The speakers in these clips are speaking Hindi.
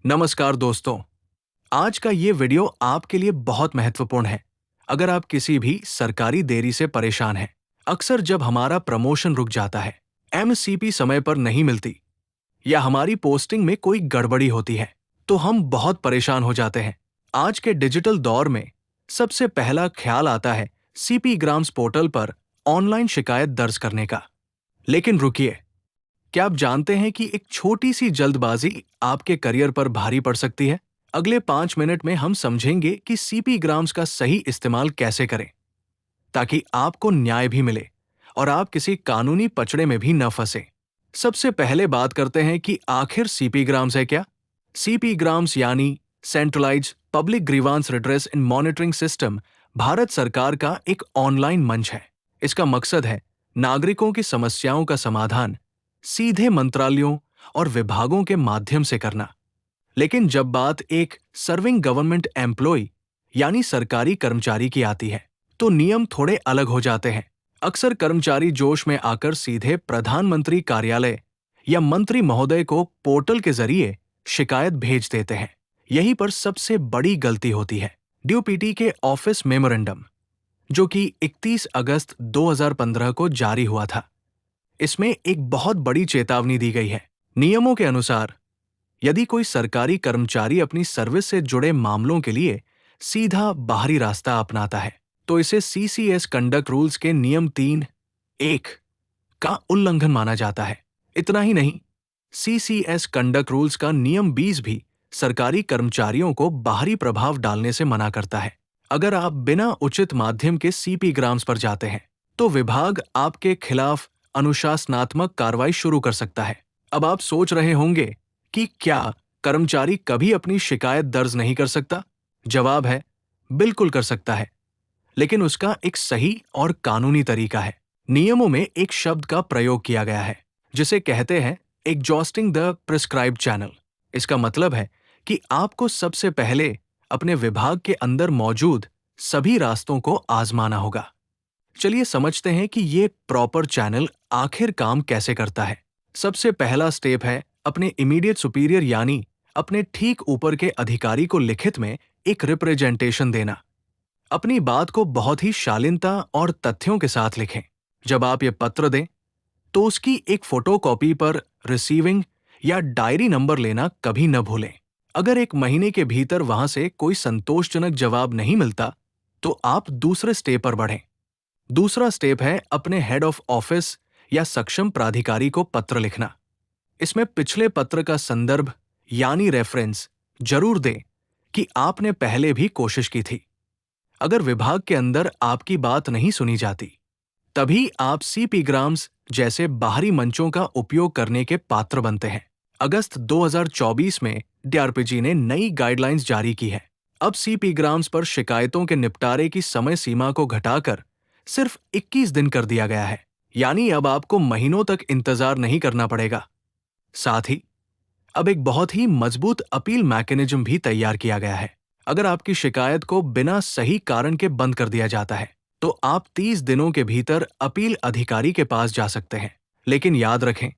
नमस्कार दोस्तों। आज का ये वीडियो आपके लिए बहुत महत्वपूर्ण है। अगर आप किसी भी सरकारी देरी से परेशान हैं, अक्सर जब हमारा प्रमोशन रुक जाता है, एमसीपी समय पर नहीं मिलती या हमारी पोस्टिंग में कोई गड़बड़ी होती है, तो हम बहुत परेशान हो जाते हैं। आज के डिजिटल दौर में सबसे पहला ख्याल आता है सीपी ग्राम्स पोर्टल पर ऑनलाइन शिकायत दर्ज करने का। लेकिन रुकिए, क्या आप जानते हैं कि एक छोटी सी जल्दबाजी आपके करियर पर भारी पड़ सकती है? अगले 5 मिनट में हम समझेंगे कि सीपी ग्राम्स का सही इस्तेमाल कैसे करें, ताकि आपको न्याय भी मिले और आप किसी कानूनी पचड़े में भी न फंसे। सबसे पहले बात करते हैं कि आखिर सीपी ग्राम्स है क्या? सीपी ग्राम्स यानी सेंट्रलाइज्ड पब्लिक ग्रीवांस रिड्रेस इन मॉनिटरिंग सिस्टम भारत सरकार का एक ऑनलाइन मंच है। इसका मकसद है नागरिकों की समस्याओं का समाधान सीधे मंत्रालयों और विभागों के माध्यम से करना। लेकिन जब बात एक सर्विंग गवर्नमेंट एम्प्लॉय यानी सरकारी कर्मचारी की आती है, तो नियम थोड़े अलग हो जाते हैं। अक्सर कर्मचारी जोश में आकर सीधे प्रधानमंत्री कार्यालय या मंत्री महोदय को पोर्टल के जरिए शिकायत भेज देते हैं। यहीं पर सबसे बड़ी गलती होती है। ड्यूपीटी के ऑफिस मेमोरेंडम, जो कि 31 अगस्त 2015 को जारी हुआ था, इसमें एक बहुत बड़ी चेतावनी दी गई है। नियमों के अनुसार यदि कोई सरकारी कर्मचारी अपनी सर्विस से जुड़े मामलों के लिए सीधा बाहरी रास्ता अपनाता है, तो इसे सीसीएस कंडक्ट रूल्स के नियम 3(1) का उल्लंघन माना जाता है। इतना ही नहीं, सीसीएस कंडक्ट रूल्स का नियम 20 भी सरकारी कर्मचारियों को बाहरी प्रभाव डालने से मना करता है। अगर आप बिना उचित माध्यम के सीपी ग्राम्स पर जाते हैं, तो विभाग आपके खिलाफ अनुशासनात्मक कार्रवाई शुरू कर सकता है। अब आप सोच रहे होंगे कि क्या कर्मचारी कभी अपनी शिकायत दर्ज नहीं कर सकता? जवाब है, बिल्कुल कर सकता है, लेकिन उसका एक सही और कानूनी तरीका है। नियमों में एक शब्द का प्रयोग किया गया है जिसे कहते हैं एग्जॉस्टिंग द प्रिस्क्राइब्ड चैनल। इसका मतलब है कि आपको सबसे पहले अपने विभाग के अंदर मौजूद सभी रास्तों को आजमाना होगा। चलिए समझते हैं कि ये प्रॉपर चैनल आखिर काम कैसे करता है। सबसे पहला स्टेप है अपने इमीडिएट सुपीरियर यानी अपने ठीक ऊपर के अधिकारी को लिखित में एक रिप्रेजेंटेशन देना। अपनी बात को बहुत ही शालीनता और तथ्यों के साथ लिखें। जब आप ये पत्र दें, तो उसकी एक फोटोकॉपी पर रिसीविंग या डायरी नंबर लेना कभी न भूलें। अगर 1 महीने के भीतर वहां से कोई संतोषजनक जवाब नहीं मिलता, तो आप दूसरे स्टेप पर बढ़ें। दूसरा स्टेप है अपने हेड ऑफ ऑफिस या सक्षम प्राधिकारी को पत्र लिखना। इसमें पिछले पत्र का संदर्भ यानी रेफरेंस जरूर दें कि आपने पहले भी कोशिश की थी। अगर विभाग के अंदर आपकी बात नहीं सुनी जाती, तभी आप सीपी ग्राम्स जैसे बाहरी मंचों का उपयोग करने के पात्र बनते हैं। अगस्त 2024 में डीआरपीजी ने नई गाइडलाइंस जारी की है। अब सीपी ग्राम्स पर शिकायतों के निपटारे की समय सीमा को घटाकर सिर्फ 21 दिन कर दिया गया है, यानी अब आपको महीनों तक इंतजार नहीं करना पड़ेगा। साथ ही अब एक बहुत ही मजबूत अपील मैकेनिज्म भी तैयार किया गया है। अगर आपकी शिकायत को बिना सही कारण के बंद कर दिया जाता है, तो आप 30 दिनों के भीतर अपील अधिकारी के पास जा सकते हैं। लेकिन याद रखें,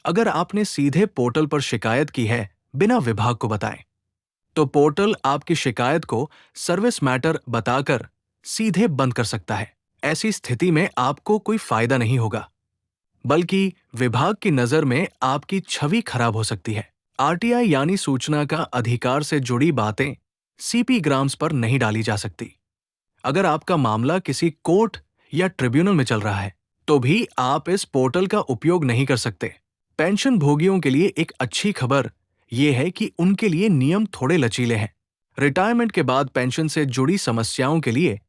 अगर आपने सीधे पोर्टल पर शिकायत की है बिना विभाग को बताएं, तो पोर्टल आपकी शिकायत को सर्विस मैटर बताकर सीधे बंद कर सकता है। ऐसी स्थिति में आपको कोई फायदा नहीं होगा, बल्कि विभाग की नजर में आपकी छवि खराब हो सकती है। आरटीआई यानी सूचना का अधिकार से जुड़ी बातें सीपी ग्राम्स पर नहीं डाली जा सकती। अगर आपका मामला किसी कोर्ट या ट्रिब्यूनल में चल रहा है, तो भी आप इस पोर्टल का उपयोग नहीं कर सकते। पेंशन भोगियों के लिए एक अच्छी खबर यह है कि उनके लिए नियम थोड़े लचीले हैं। रिटायरमेंट के बाद पेंशन से जुड़ी समस्याओं के लिए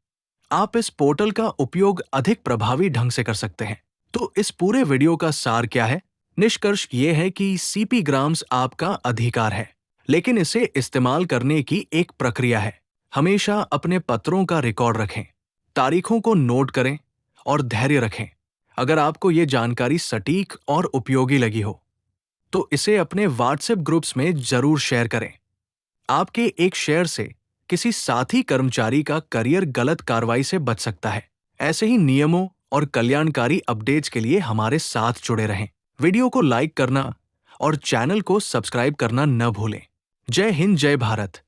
आप इस पोर्टल का उपयोग अधिक प्रभावी ढंग से कर सकते हैं। तो इस पूरे वीडियो का सार क्या है? निष्कर्ष ये है कि सीपी ग्राम्स आपका अधिकार है, लेकिन इसे इस्तेमाल करने की एक प्रक्रिया है। हमेशा अपने पत्रों का रिकॉर्ड रखें, तारीखों को नोट करें और धैर्य रखें। अगर आपको ये जानकारी सटीक और उपयोगी लगी हो, तो इसे अपने व्हाट्सएप ग्रुप्स में जरूर शेयर करें। आपके एक शेयर से किसी साथी कर्मचारी का करियर गलत कार्रवाई से बच सकता है। ऐसे ही नियमों और कल्याणकारी अपडेट्स के लिए हमारे साथ जुड़े रहें। वीडियो को लाइक करना और चैनल को सब्सक्राइब करना न भूलें। जय हिंद, जय भारत।